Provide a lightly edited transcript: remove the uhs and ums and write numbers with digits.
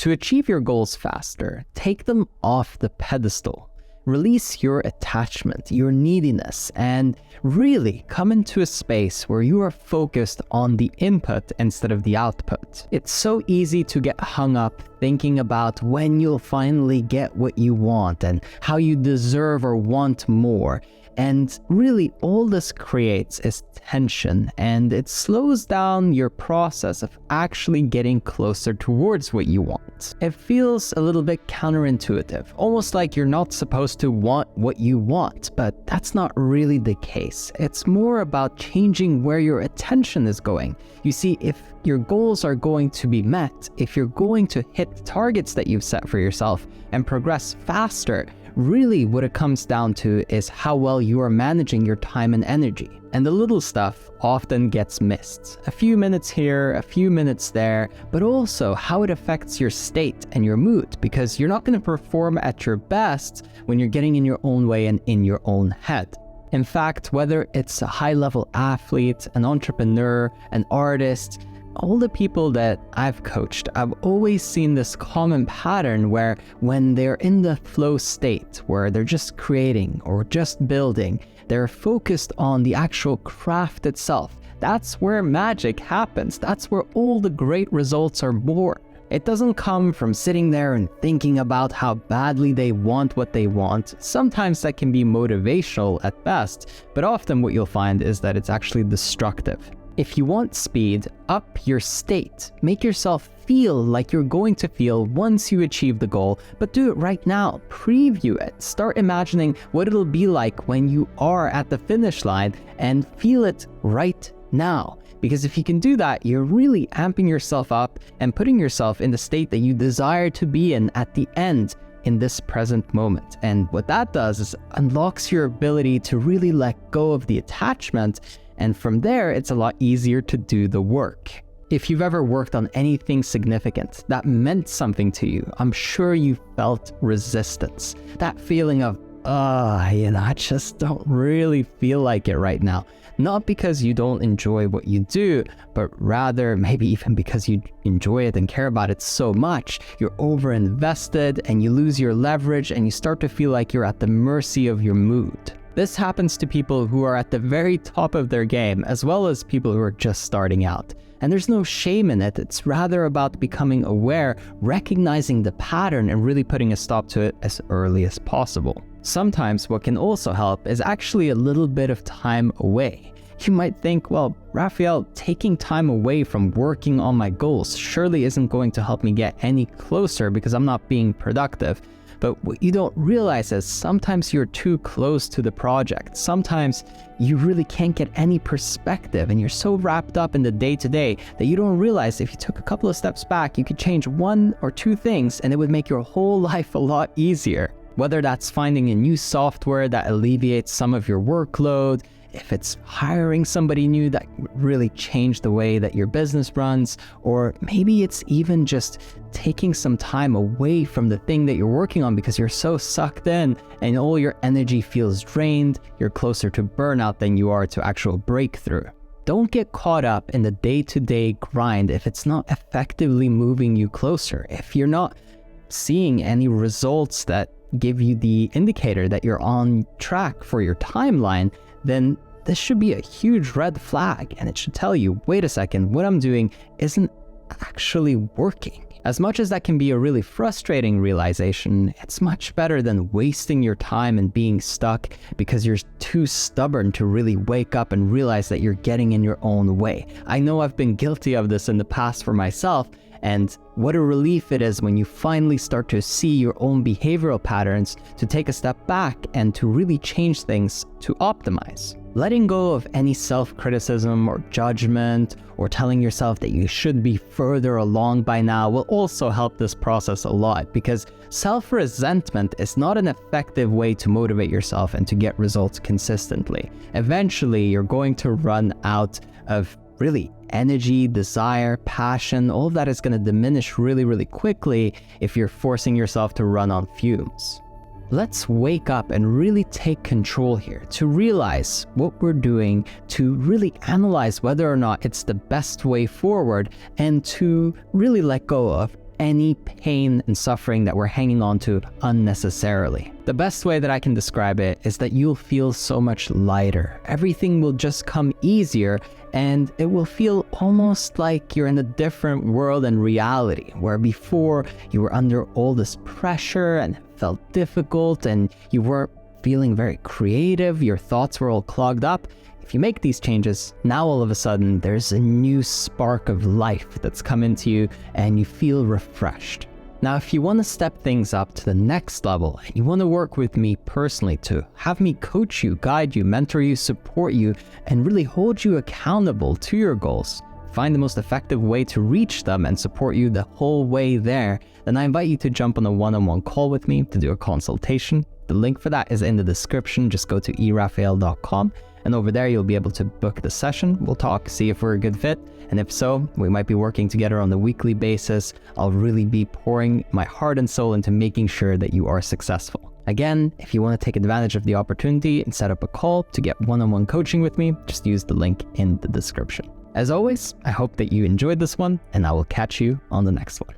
To achieve your goals faster, take them off the pedestal. Release your attachment, your neediness, and really come into a space where you are focused on the input instead of the output. It's so easy to get hung up thinking about when you'll finally get what you want and how you deserve or want more. And really, all this creates is tension, and it slows down your process of actually getting closer towards what you want. It feels a little bit counterintuitive, almost like you're not supposed to want what you want, but that's not really the case. It's more about changing where your attention is going. You see, if your goals are going to be met, if you're going to hit the targets that you've set for yourself and progress faster, really what it comes down to is how well you are managing your time and energy. And the little stuff often gets missed. A few minutes here, a few minutes there, but also how it affects your state and your mood, because you're not going to perform at your best when you're getting in your own way and in your own head. In fact, whether it's a high-level athlete, an entrepreneur, an artist, all the people that I've coached, I've always seen this common pattern where when they're in the flow state, where they're just creating or just building, they're focused on the actual craft itself. That's where magic happens. That's where all the great results are born. It doesn't come from sitting there and thinking about how badly they want what they want. Sometimes that can be motivational at best, but often what you'll find is that it's actually destructive. If you want speed, up your state. Make yourself feel like you're going to feel once you achieve the goal, but do it right now. Preview it. Start imagining what it'll be like when you are at the finish line and feel it right now. Because if you can do that, you're really amping yourself up and putting yourself in the state that you desire to be in at the end in this present moment. And what that does is unlocks your ability to really let go of the attachment. And from there, it's a lot easier to do the work. If you've ever worked on anything significant that meant something to you, I'm sure you felt resistance. That feeling of, I just don't really feel like it right now. Not because you don't enjoy what you do, but rather maybe even because you enjoy it and care about it so much, you're over-invested and you lose your leverage and you start to feel like you're at the mercy of your mood. This happens to people who are at the very top of their game, as well as people who are just starting out. And there's no shame in it. It's rather about becoming aware, recognizing the pattern, and really putting a stop to it as early as possible. Sometimes what can also help is actually a little bit of time away. You might think, well, Raphael, taking time away from working on my goals surely isn't going to help me get any closer because I'm not being productive. But what you don't realize is sometimes you're too close to the project. Sometimes you really can't get any perspective and you're so wrapped up in the day-to-day that you don't realize if you took a couple of steps back, you could change one or two things and it would make your whole life a lot easier. Whether that's finding a new software that alleviates some of your workload, if it's hiring somebody new that really changed the way that your business runs, or maybe it's even just taking some time away from the thing that you're working on because you're so sucked in and all your energy feels drained, you're closer to burnout than you are to actual breakthrough. Don't get caught up in the day-to-day grind if it's not effectively moving you closer. If you're not seeing any results that give you the indicator that you're on track for your timeline, then this should be a huge red flag, and it should tell you, wait a second, what I'm doing isn't actually working. As much as that can be a really frustrating realization, it's much better than wasting your time and being stuck because you're too stubborn to really wake up and realize that you're getting in your own way. I know I've been guilty of this in the past for myself, and what a relief it is when you finally start to see your own behavioral patterns, to take a step back and to really change things to optimize. Letting go of any self-criticism or judgment or telling yourself that you should be further along by now will also help this process a lot, because self-resentment is not an effective way to motivate yourself and to get results consistently. Eventually, you're going to run out of really energy, desire, passion. All of that is going to diminish really, really quickly if you're forcing yourself to run on fumes. Let's wake up and really take control here, to realize what we're doing, to really analyze whether or not it's the best way forward, and to really let go of any pain and suffering that we're hanging on to unnecessarily. The best way that I can describe it is that you'll feel so much lighter. Everything will just come easier, and it will feel almost like you're in a different world and reality, where before you were under all this pressure and it felt difficult and you weren't feeling very creative, your thoughts were all clogged up. If you make these changes, now all of a sudden there's a new spark of life that's come into you and you feel refreshed. Now, if you want to step things up to the next level and you want to work with me personally to have me coach you, guide you, mentor you, support you, and really hold you accountable to your goals, find the most effective way to reach them and support you the whole way there, then I invite you to jump on a one-on-one call with me to do a consultation. The link for that is in the description. Just go to erafael.com. And over there, you'll be able to book the session. We'll talk, see if we're a good fit. And if so, we might be working together on a weekly basis. I'll really be pouring my heart and soul into making sure that you are successful. Again, if you want to take advantage of the opportunity and set up a call to get one-on-one coaching with me, just use the link in the description. As always, I hope that you enjoyed this one, and I will catch you on the next one.